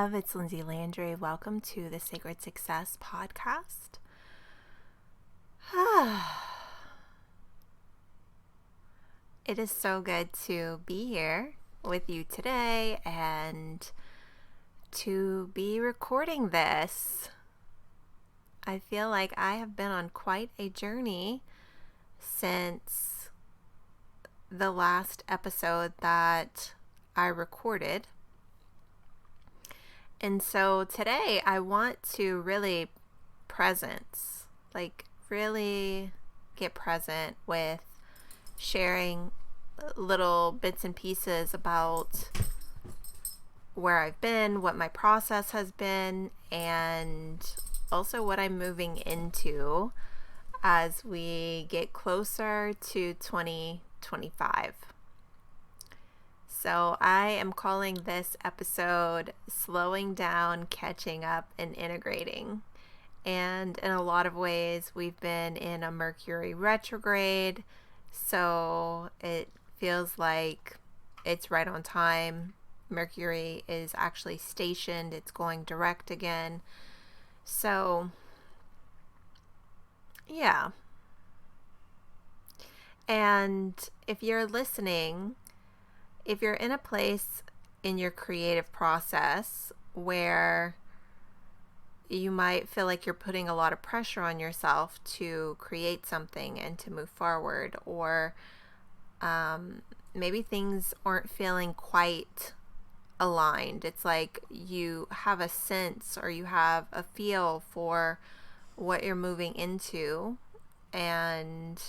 love. It's Lindsay Landry. Welcome to the Sacred Success Podcast. It is so good to be here with you today and to be recording this. I feel like I have been on quite a journey since the last episode that I recorded. And so today I want to really really get present with sharing little bits and pieces about where I've been, what my process has been, and also what I'm moving into as we get closer to 2025. So I am calling this episode Slowing Down, Catching Up, and Integrating. And in a lot of ways, we've been in a Mercury retrograde, so it feels like it's right on time. Mercury is actually stationed. It's going direct again. So, yeah. And if you're listening, if you're in a place in your creative process where you might feel like you're putting a lot of pressure on yourself to create something and to move forward, or maybe things aren't feeling quite aligned. It's like you have a sense or you have a feel for what you're moving into and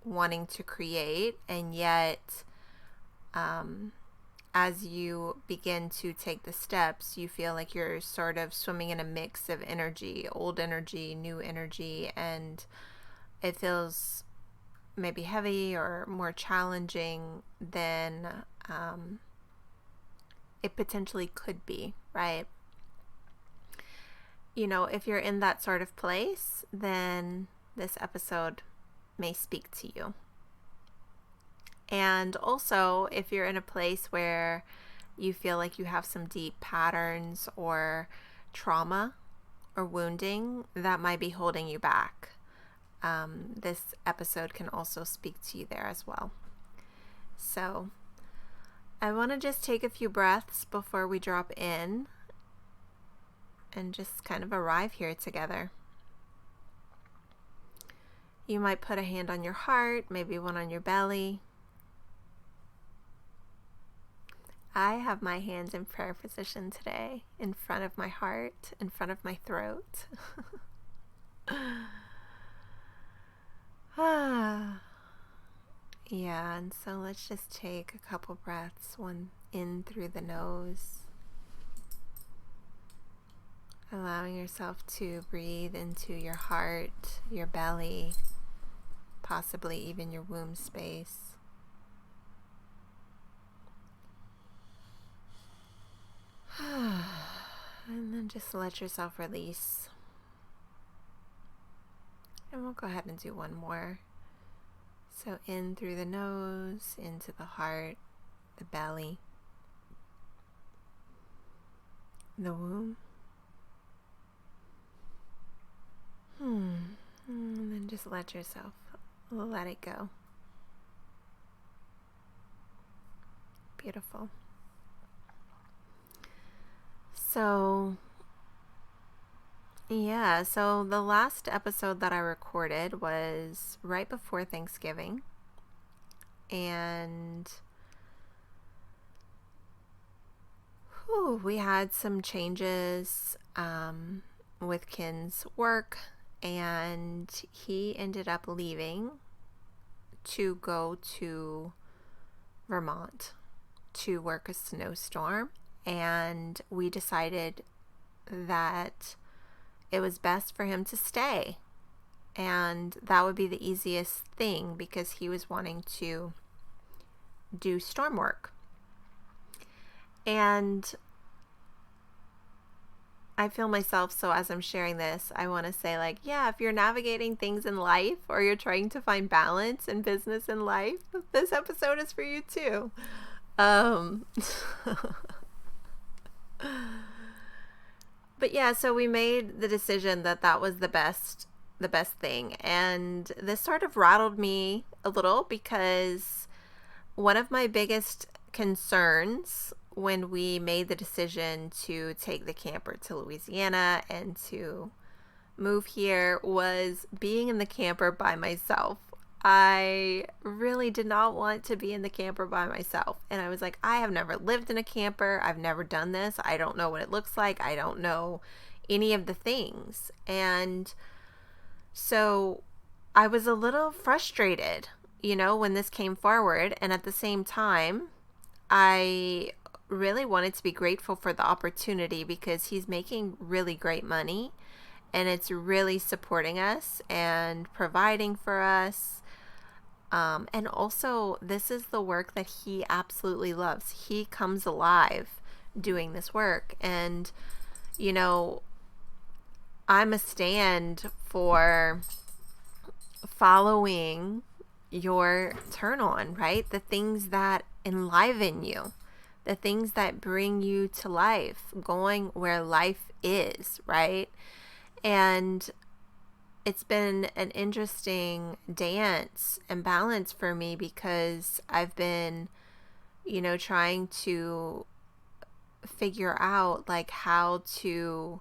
wanting to create, and yet as you begin to take the steps, you feel like you're sort of swimming in a mix of energy, old energy, new energy, and it feels maybe heavy or more challenging than it potentially could be, right? You know, if you're in that sort of place, then this episode may speak to you. And also, if you're in a place where you feel like you have some deep patterns or trauma or wounding that might be holding you back, this episode can also speak to you there as well. So I want to just take a few breaths before we drop in and just kind of arrive here together. You might put a hand on your heart, maybe one on your belly. I have my hands in prayer position today, in front of my heart, in front of my throat. Yeah, and so let's just take a couple breaths, one in through the nose, allowing yourself to breathe into your heart, your belly, possibly even your womb space. And then just let yourself release. And we'll go ahead and do one more. So in through the nose, into the heart, the belly, the womb. And then just let yourself let it go. Beautiful. So the last episode that I recorded was right before Thanksgiving, and we had some changes with Ken's work, and he ended up leaving to go to Vermont to work a snowstorm. And we decided that it was best for him to stay. And that would be the easiest thing because he was wanting to do storm work. And I feel myself, so as I'm sharing this, I want to say, like, yeah, if you're navigating things in life or you're trying to find balance in business and life, this episode is for you too. But yeah, so we made the decision that that was the best thing. And this sort of rattled me a little because one of my biggest concerns when we made the decision to take the camper to Louisiana and to move here was being in the camper by myself. I really did not want to be in the camper by myself. And I was like, I have never lived in a camper. I've never done this. I don't know what it looks like. I don't know any of the things. And so I was a little frustrated, when this came forward. And at the same time, I really wanted to be grateful for the opportunity because he's making really great money and it's really supporting us and providing for us. And also, this is the work that he absolutely loves. He comes alive doing this work. And, I'm a stand for following your turn on, right? The things that enliven you, the things that bring you to life, going where life is, right? And it's been an interesting dance and balance for me because I've been, trying to figure out like how to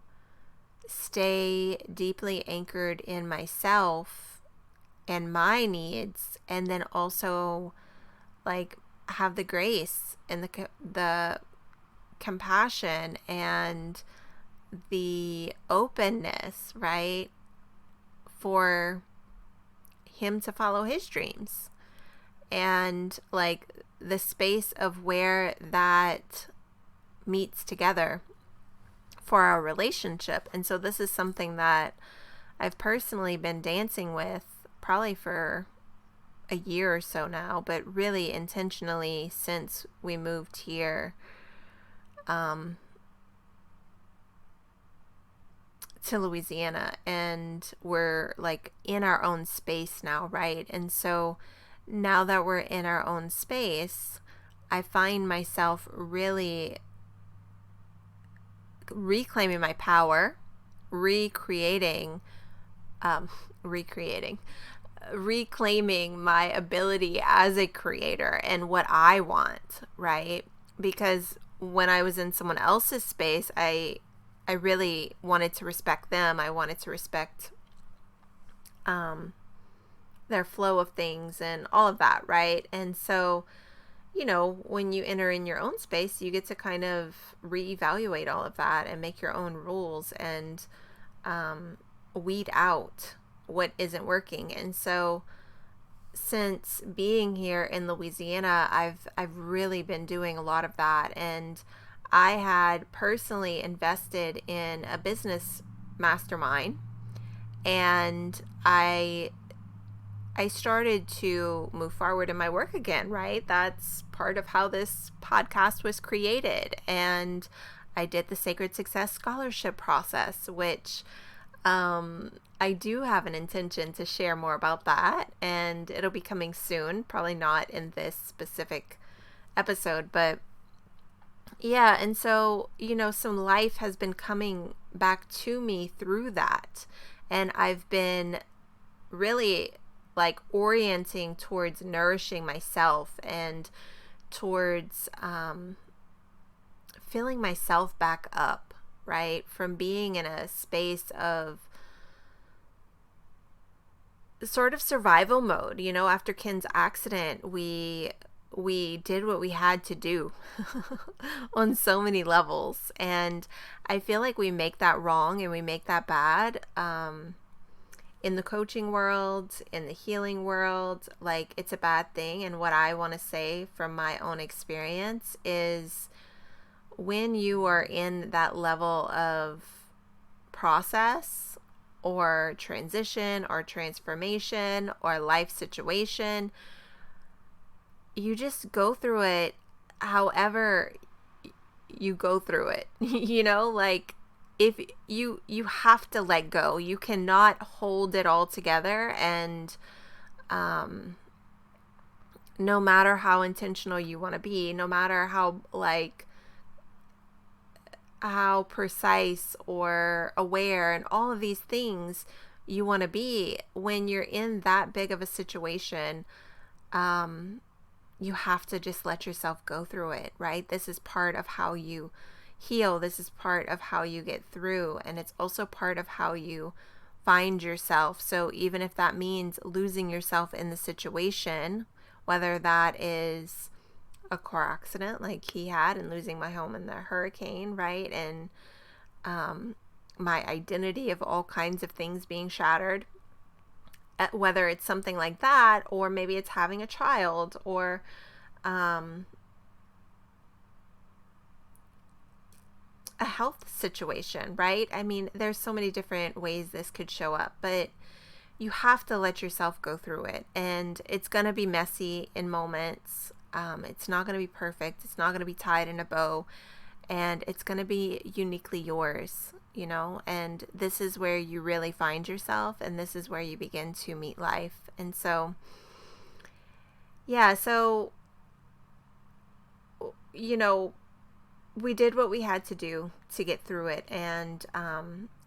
stay deeply anchored in myself and my needs, and then also like have the grace and the compassion and the openness, right, for him to follow his dreams, and like the space of where that meets together for our relationship. And so this is something that I've personally been dancing with probably for a year or so now, but really intentionally since we moved here to Louisiana, and we're like in our own space now, right? And so now that we're in our own space, I find myself really reclaiming my power, reclaiming my ability as a creator and what I want, right? Because when I was in someone else's space, I really wanted to respect them. I wanted to respect their flow of things and all of that, right? And so, when you enter in your own space, you get to kind of reevaluate all of that and make your own rules and weed out what isn't working. And so since being here in Louisiana, I've really been doing a lot of that. And I had personally invested in a business mastermind, and I started to move forward in my work again, right? That's part of how this podcast was created. And I did the Sacred Success Scholarship process, which I do have an intention to share more about that. And it'll be coming soon, probably not in this specific episode, but yeah. And so, some life has been coming back to me through that. And I've been really like orienting towards nourishing myself and towards filling myself back up, right? From being in a space of sort of survival mode. After Ken's accident, we did what we had to do on so many levels. And I feel like we make that wrong and we make that bad. In the coaching world, in the healing world, like it's a bad thing. And what I want to say from my own experience is when you are in that level of process or transition or transformation or life situation, you just go through it however you go through it. Like if you have to let go. You cannot hold it all together. And no matter how intentional you want to be, no matter how how precise or aware and all of these things you want to be when you're in that big of a situation. You have to just let yourself go through it, right? This is part of how you heal. This is part of how you get through. And it's also part of how you find yourself. So even if that means losing yourself in the situation, whether that is a car accident like he had and losing my home in the hurricane, right? And my identity of all kinds of things being shattered, whether it's something like that, or maybe it's having a child, or a health situation, right? I mean, there's so many different ways this could show up, but you have to let yourself go through it. And it's going to be messy in moments. It's not going to be perfect. It's not going to be tied in a bow. And it's going to be uniquely yours, you know? And this is where you really find yourself. And this is where you begin to meet life. And so, yeah, so, you know, we did what we had to do to get through it. And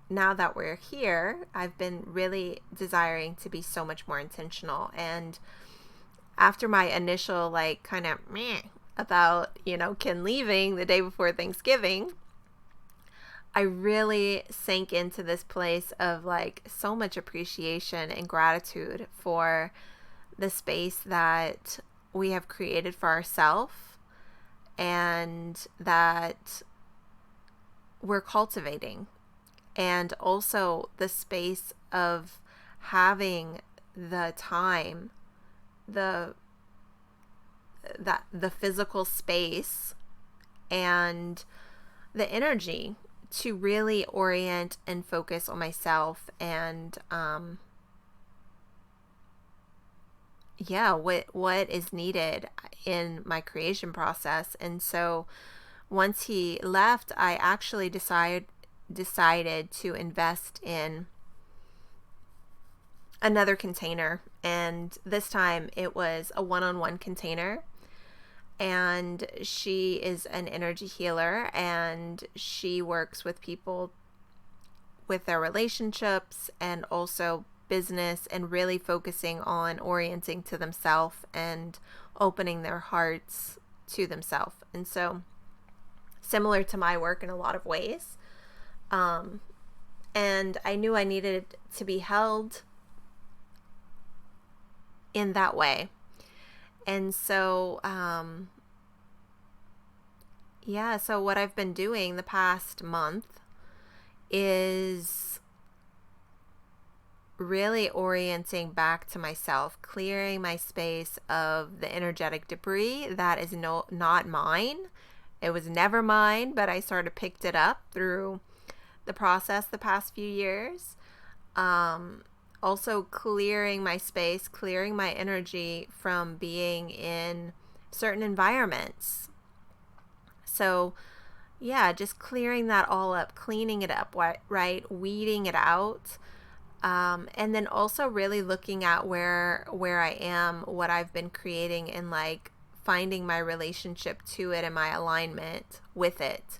now that we're here, I've been really desiring to be so much more intentional. And after my initial, like, kind of meh about, you know, Ken leaving the day before Thanksgiving, I really sank into this place of like so much appreciation and gratitude for the space that we have created for ourselves and that we're cultivating, and also the space of having the time, the physical space and the energy to really orient and focus on myself and what is needed in my creation process. And so once he left, I actually decided to invest in another container, and this time it was a one-on-one container. And she is an energy healer, and she works with people with their relationships and also business, and really focusing on orienting to themselves and opening their hearts to themselves. And so similar to my work in a lot of ways. And I knew I needed to be held in that way. And so, so what I've been doing the past month is really orienting back to myself, clearing my space of the energetic debris that is not mine. It was never mine, but I sort of picked it up through the process the past few years. Also clearing my space, clearing my energy from being in certain environments. So, yeah, just clearing that all up, cleaning it up, right? Weeding it out. And then also really looking at where I am, what I've been creating, and like finding my relationship to it and my alignment with it.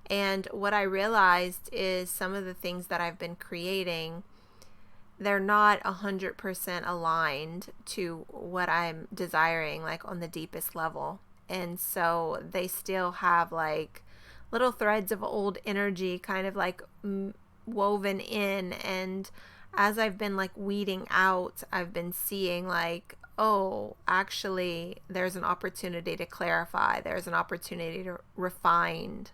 And what I realized is some of the things that I've been creating, they're not 100% aligned to what I'm desiring, like on the deepest level. And so they still have like little threads of old energy kind of like woven in. And as I've been like weeding out, I've been seeing like, oh, actually there's an opportunity to clarify. There's an opportunity to refine,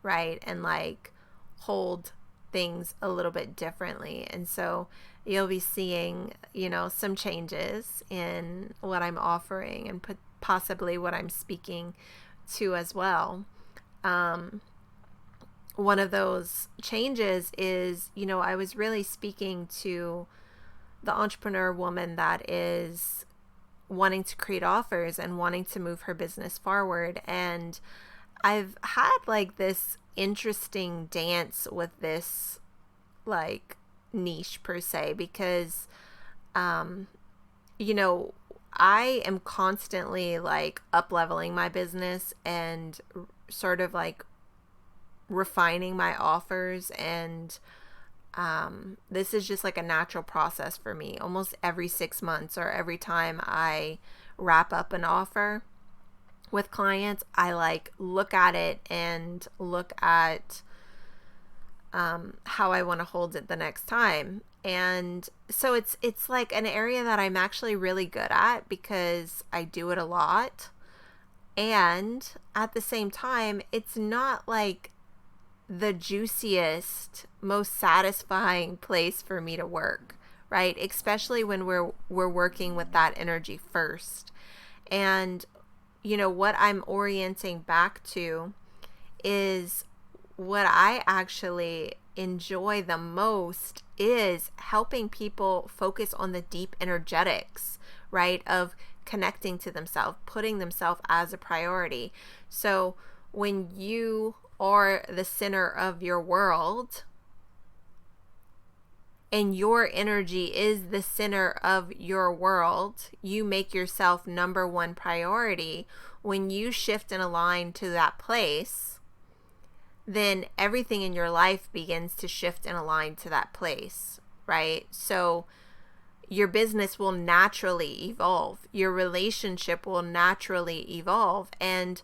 right? And like hold things a little bit differently. And so you'll be seeing, you know, some changes in what I'm offering and possibly what I'm speaking to as well. One of those changes is, you know, I was really speaking to the entrepreneur woman that is wanting to create offers and wanting to move her business forward. And I've had like this interesting dance with this like niche per se, because you know, I am constantly like up leveling my business and sort of like refining my offers, and this is just like a natural process for me. Almost every 6 months or every time I wrap up an offer with clients, I like look at it and look at how I want to hold it the next time. And so it's like an area that I'm actually really good at because I do it a lot. And at the same time, it's not like the juiciest, most satisfying place for me to work, right? Especially when we're working with that energy first. And what I'm orienting back to is what I actually enjoy the most is helping people focus on the deep energetics, right? Of connecting to themselves, putting themselves as a priority. So when you are the center of your world and your energy is the center of your world, you make yourself number one priority. When you shift and align to that place, then everything in your life begins to shift and align to that place, right? So your business will naturally evolve. Your relationship will naturally evolve. And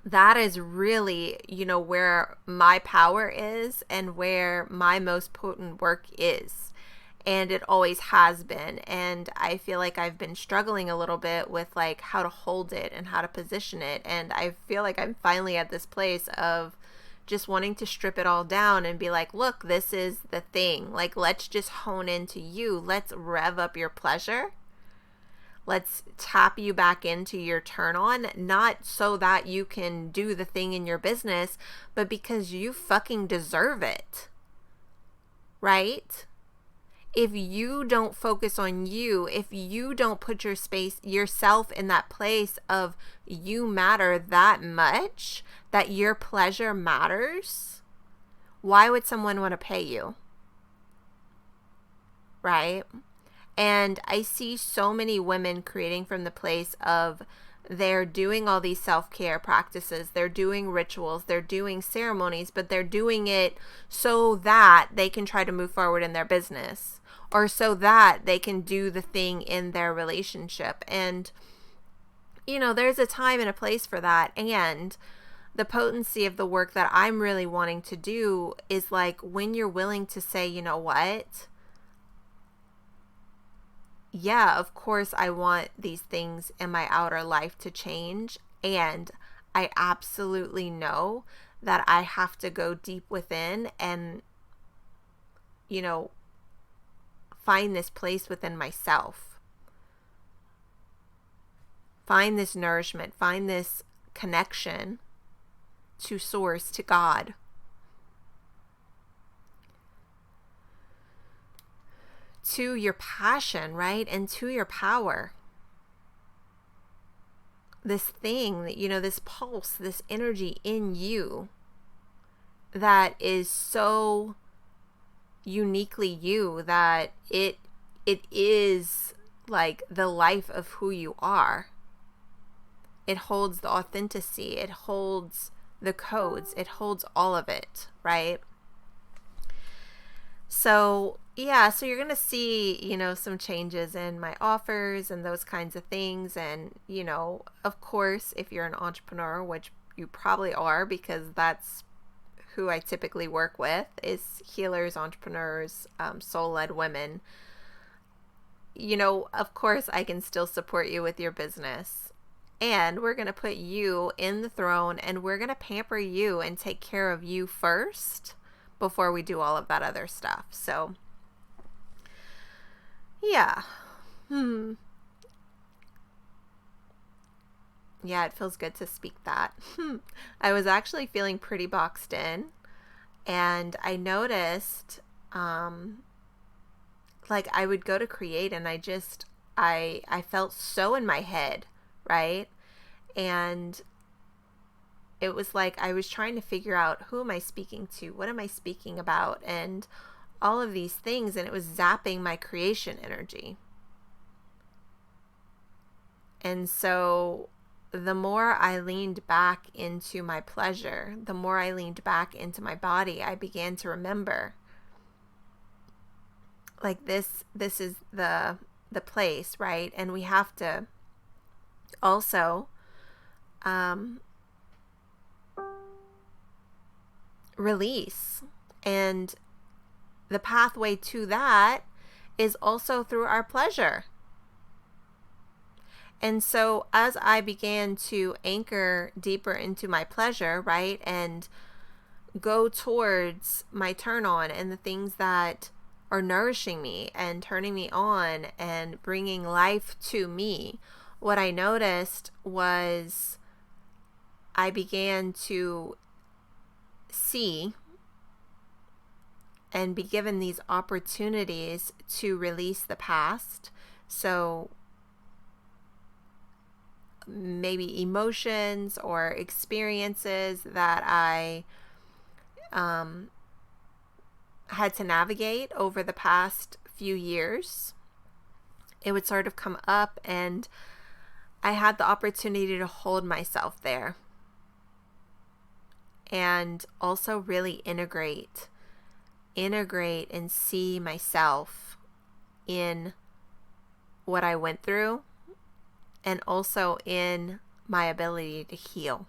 that is really, where my power is and where my most potent work is. And it always has been. And I feel like I've been struggling a little bit with like how to hold it and how to position it. And I feel like I'm finally at this place of just wanting to strip it all down and be like, look, this is the thing. Like, let's just hone into you. Let's rev up your pleasure. Let's tap you back into your turn on, not so that you can do the thing in your business, but because you fucking deserve it, right? If you don't focus on you, if you don't put yourself in that place of you matter that much, that your pleasure matters, why would someone want to pay you? Right? And I see so many women creating from the place of they're doing all these self-care practices, they're doing rituals, they're doing ceremonies, but they're doing it so that they can try to move forward in their business or so that they can do the thing in their relationship. And, there's a time and a place for that. And the potency of the work that I'm really wanting to do is like when you're willing to say, you know what? Yeah, of course I want these things in my outer life to change. And I absolutely know that I have to go deep within and, find this place within myself. Find this nourishment, find this connection to source, to God. To your passion, right? And to your power. This thing that, this pulse, this energy in you that is so uniquely you that it is like the life of who you are. It holds the authenticity, it holds the codes, it holds all of it, right? So so you're going to see, some changes in my offers and those kinds of things. And, of course, if you're an entrepreneur, which you probably are because that's who I typically work with, is healers, entrepreneurs, soul-led women. Of course, I can still support you with your business. And we're going to put you in the throne and we're going to pamper you and take care of you first before we do all of that other stuff. So, yeah. Yeah, it feels good to speak that. I was actually feeling pretty boxed in, and I noticed, like I would go to create and I felt so in my head, right? And it was like I was trying to figure out, who am I speaking to? What am I speaking about? And all of these things, and it was zapping my creation energy. And so the more I leaned back into my pleasure, the more I leaned back into my body, I began to remember, like, this is the place, right? And we have to also release. And the pathway to that is also through our pleasure. And so as I began to anchor deeper into my pleasure, right, and go towards my turn on and the things that are nourishing me and turning me on and bringing life to me, what I noticed was I began to see and be given these opportunities to release the past. So maybe emotions or experiences that I had to navigate over the past few years. It would sort of come up, and I had the opportunity to hold myself there and also really integrate and see myself in what I went through, and also in my ability to heal.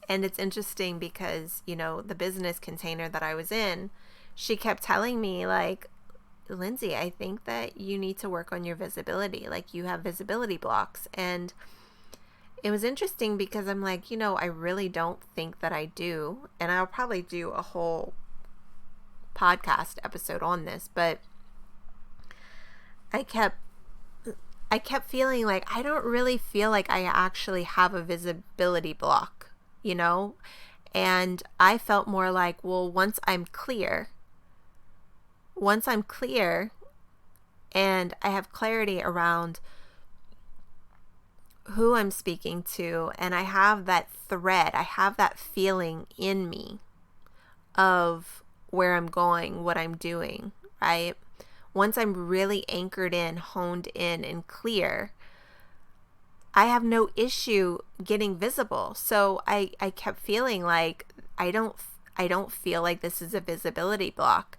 And it's interesting because, the business container that I was in, she kept telling me, like, Lindsay, I think that you need to work on your visibility. Like, you have visibility blocks. And it was interesting because I'm like, I really don't think that I do. And I'll probably do a whole podcast episode on this, but I kept feeling like I don't really feel like I actually have a visibility block, and I felt more like, well, once I'm clear and I have clarity around who I'm speaking to, and I have that thread, I have that feeling in me of where I'm going, what I'm doing, right? Once I'm really anchored in, honed in, and clear, I have no issue getting visible. So I kept feeling like I don't feel like this is a visibility block.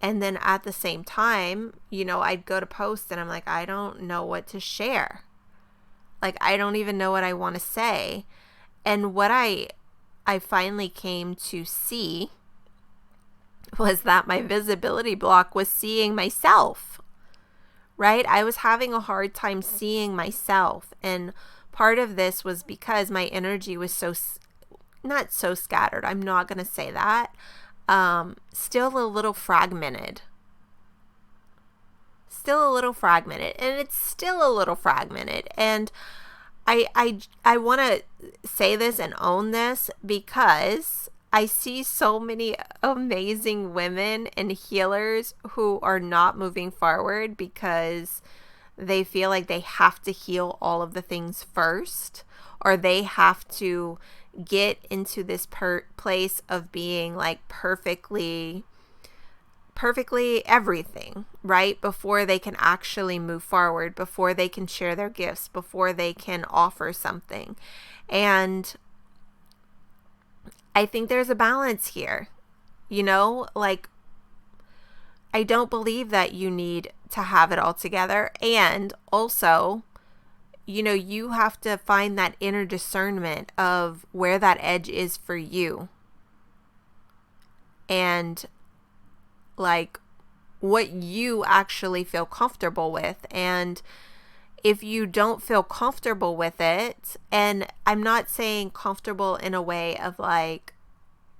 And then at the same time, I'd go to post and I'm like, I don't know what to share. Like, I don't even know what I want to say. And what I finally came to see was that my visibility block was seeing myself, right? I was having a hard time seeing myself. And part of this was because my energy was not so scattered. I'm not going to say that. Still a little fragmented. And it's still a little fragmented. And I want to say this and own this because I see so many amazing women and healers who are not moving forward because they feel like they have to heal all of the things first, or they have to get into this place of being like perfectly everything, right? Before they can actually move forward, before they can share their gifts, before they can offer something. And I think there's a balance here, like, I don't believe that you need to have it all together. And also, you have to find that inner discernment of where that edge is for you. And like what you actually feel comfortable with. And if you don't feel comfortable with it, and I'm not saying comfortable in a way of like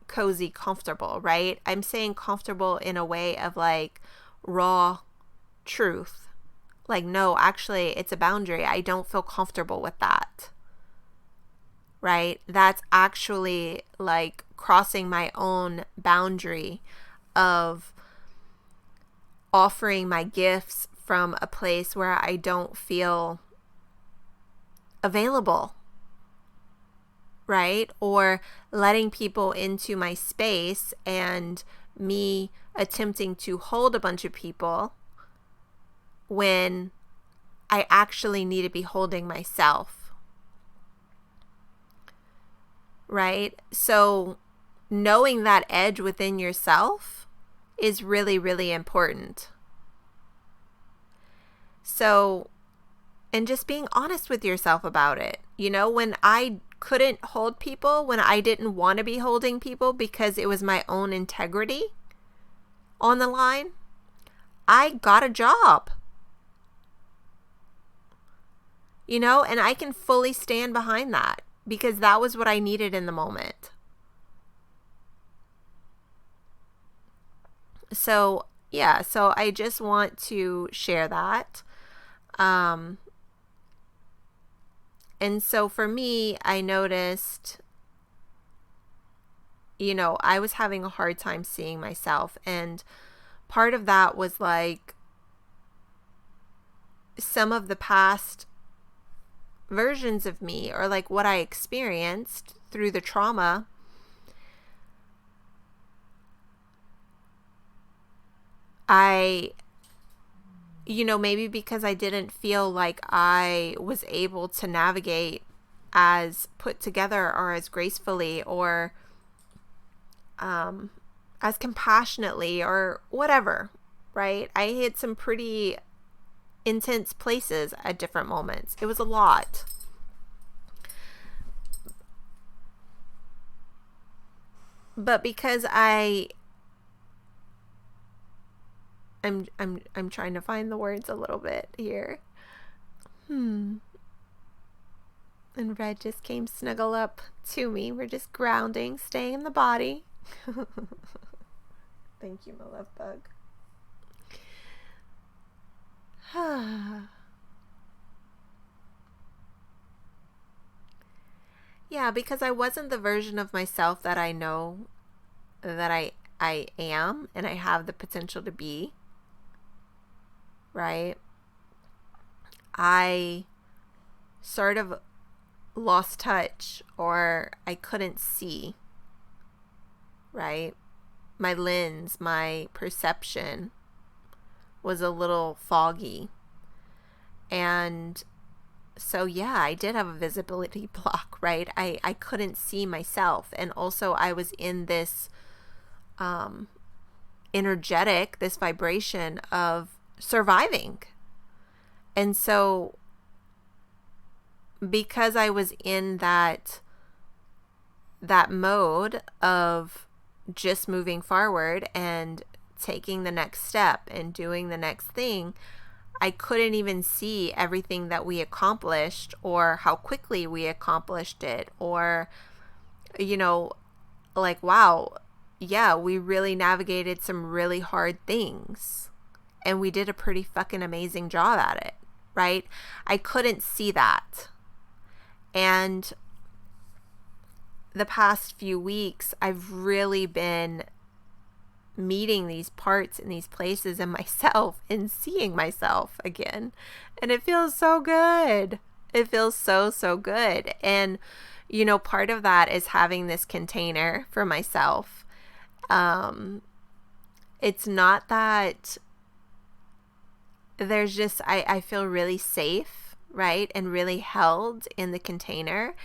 cozy comfortable, right? I'm saying comfortable in a way of like raw truth. Like, no, actually, it's a boundary. I don't feel comfortable with that, right? That's actually like crossing my own boundary of offering my gifts from a place where I don't feel available, right? Or letting people into my space and me attempting to hold a bunch of people when I actually need to be holding myself. right? So knowing that edge within yourself is really, really important. So, and just being honest with yourself about it. You know, when I couldn't hold people, when I didn't want to be holding people because it was my own integrity on the line, I got a job. You know, and I can fully stand behind that because that was what I needed in the moment. So, yeah, so I just want to share that. And so for me, I noticed, you know, I was having a hard time seeing myself. And part of that was like some of the past versions of me, or like what I experienced through the trauma. You know, maybe because I didn't feel like I was able to navigate as put together or as gracefully or as compassionately or whatever, right? I hit some pretty intense places at different moments. It was a lot. But because I'm trying to find the words a little bit here. And Red just came snuggle up to me. We're just grounding, staying in the body. Thank you, my love bug. Yeah, because I wasn't the version of myself that I know that I am and I have the potential to be. Right? I sort of lost touch, or I couldn't see. Right? My lens, my perception was a little foggy. And so, yeah, I did have a visibility block, right? I couldn't see myself. And also I was in this energetic, this vibration of surviving. And so because I was in that mode of just moving forward and taking the next step and doing the next thing, I couldn't even see everything that we accomplished or how quickly we accomplished it, or, you know, like, wow, yeah, we really navigated some really hard things and we did a pretty fucking amazing job at it, right? I couldn't see that. And the past few weeks, I've really been meeting these parts and these places in myself and seeing myself again. And it feels so good. It feels so, so good. And, you know, part of that is having this container for myself. It's not that there's just, I feel really safe, right? And really held in the container.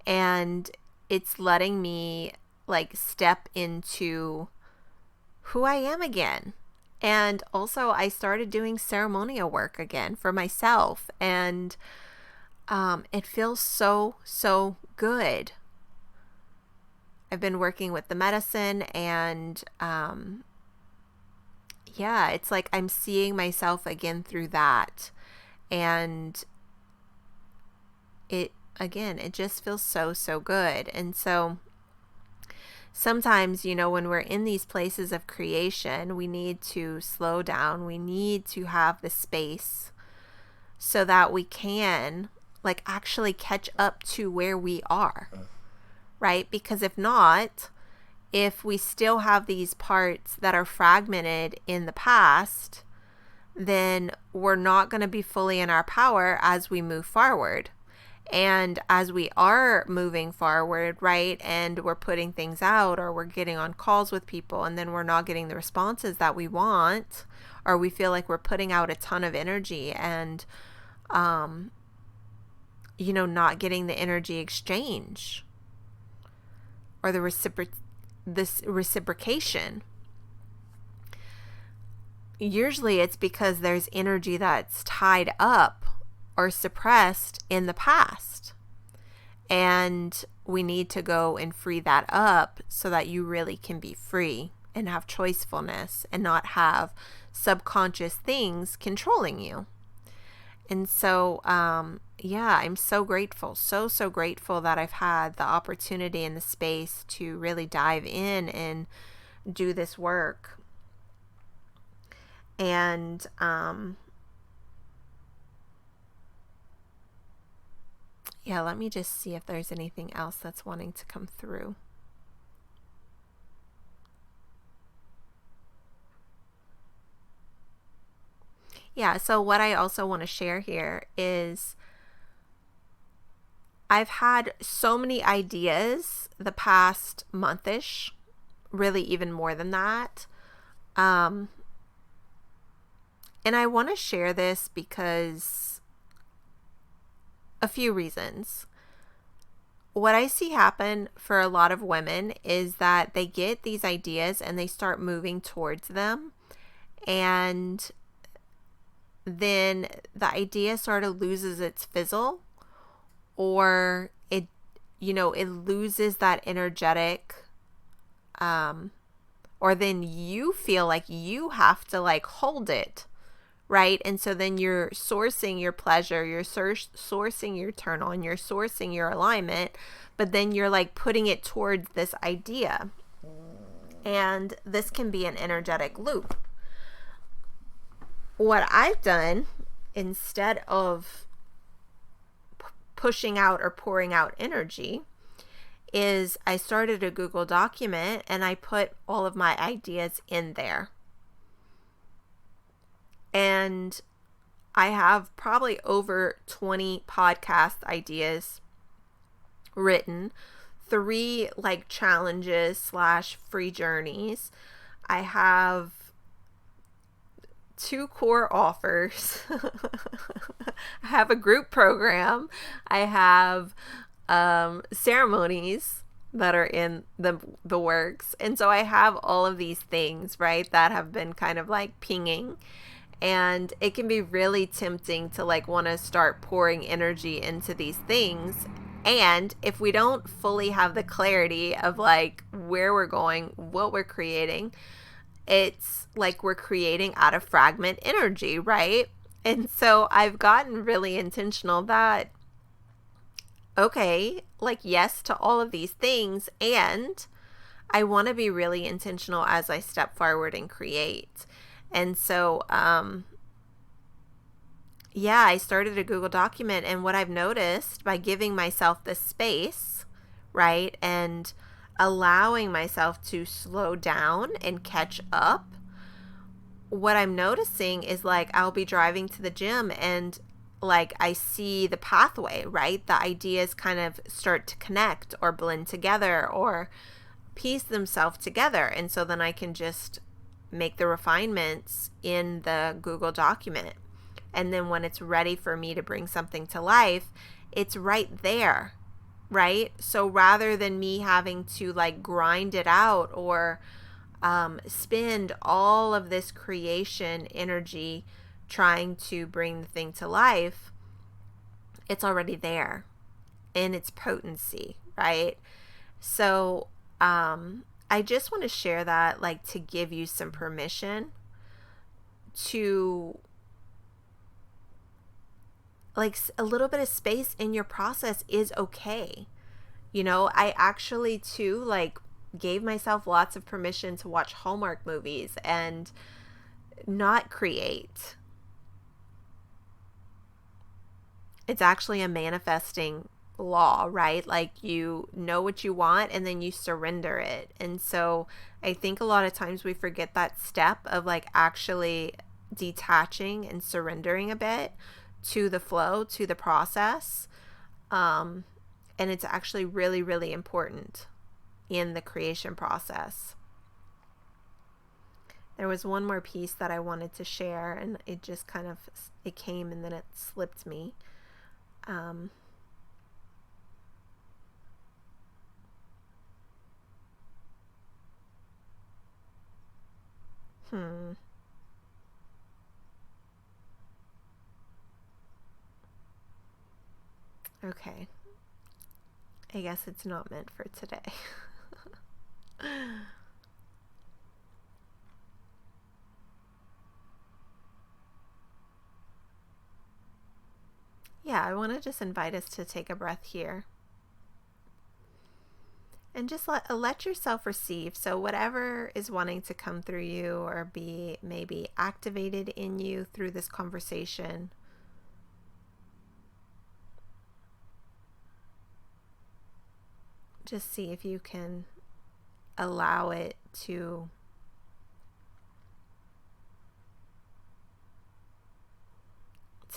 And it's letting me like step into who I am again. And also I started doing ceremonial work again for myself. And it feels so, so good. I've been working with the medicine and yeah, it's like I'm seeing myself again through that. And it just feels so, so good. And so sometimes, you know, when we're in these places of creation, we need to slow down. We need to have the space so that we can like actually catch up to where we are, right? Because if not, if we still have these parts that are fragmented in the past, then we're not going to be fully in our power as we move forward. And as we are moving forward, right, and we're putting things out, or we're getting on calls with people, and then we're not getting the responses that we want, or we feel like we're putting out a ton of energy and, you know, not getting the energy exchange. or this reciprocation, usually it's because there's energy that's tied up or suppressed in the past. And we need to go and free that up so that you really can be free and have choicefulness and not have subconscious things controlling you. And so, yeah, I'm so grateful, so grateful that I've had the opportunity and the space to really dive in and do this work. And, yeah, let me just see if there's anything else that's wanting to come through. Yeah, so what I also want to share here is I've had so many ideas the past monthish, really even more than that. And I want to share this because a few reasons. What I see happen for a lot of women is that they get these ideas and they start moving towards them, and then the idea sort of loses its fizzle, or it loses that energetic, or then you feel like you have to like hold it, right? And so then you're sourcing your pleasure, you're sourcing your turn on, you're sourcing your alignment, but then you're like putting it towards this idea. And this can be an energetic loop. What I've done, instead of pushing out or pouring out energy, is I started a Google document and I put all of my ideas in there. And I have probably over 20 podcast ideas written, 3 like challenges / free journeys. I have 2 core offers. I have a group program. I have ceremonies that are in the works. And so I have all of these things, right, that have been kind of like pinging. And it can be really tempting to like want to start pouring energy into these things. And if we don't fully have the clarity of like where we're going, what we're creating, it's like we're creating out of fragment energy, right? And so I've gotten really intentional that, okay, like yes to all of these things, and I want to be really intentional as I step forward and create. And so, yeah, I started a Google document, and what I've noticed by giving myself the space, right, and allowing myself to slow down and catch up, what I'm noticing is like I'll be driving to the gym and like I see the pathway, right? The ideas kind of start to connect or blend together or piece themselves together. And so then I can just make the refinements in the Google document. And then when it's ready for me to bring something to life, it's right there, right? So rather than me having to like grind it out or spend all of this creation energy trying to bring the thing to life, it's already there in its potency, right? So I just want to share that, like, to give you some permission to like a little bit of space in your process is okay. I actually too like gave myself lots of permission to watch Hallmark movies and not create. It's actually a manifesting law, right? Like you know what you want and then you surrender it. And so I think a lot of times we forget that step of like actually detaching and surrendering a bit to the flow, to the process. And it's actually really, really important in the creation process. There was one more piece that I wanted to share, and it just kind of, it came and then it slipped me. Hmm. Okay. I guess it's not meant for today. Yeah, I want to just invite us to take a breath here and just let yourself receive. So whatever is wanting to come through you or be maybe activated in you through this conversation, just see if you can allow it to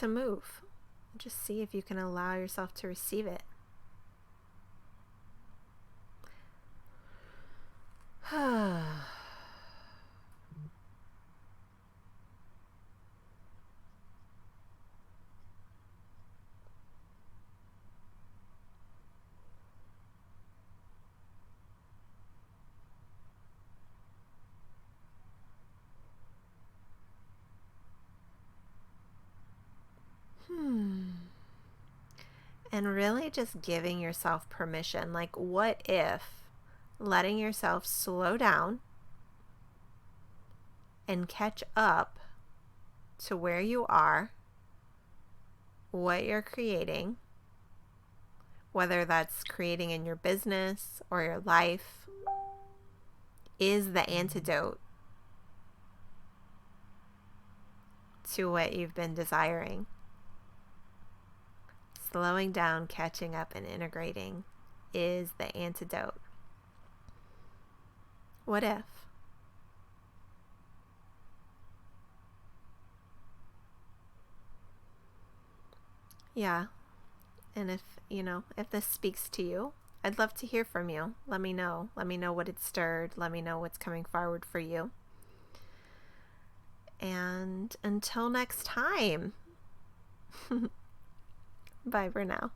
move. Just see if you can allow yourself to receive it. And really just giving yourself permission. Like, what if letting yourself slow down and catch up to where you are, what you're creating, whether that's creating in your business or your life, is the antidote to what you've been desiring. Slowing down, catching up, and integrating is the antidote. What if? Yeah. And if this speaks to you, I'd love to hear from you. Let me know. Let me know what it stirred. Let me know what's coming forward for you. And until next time, bye for now.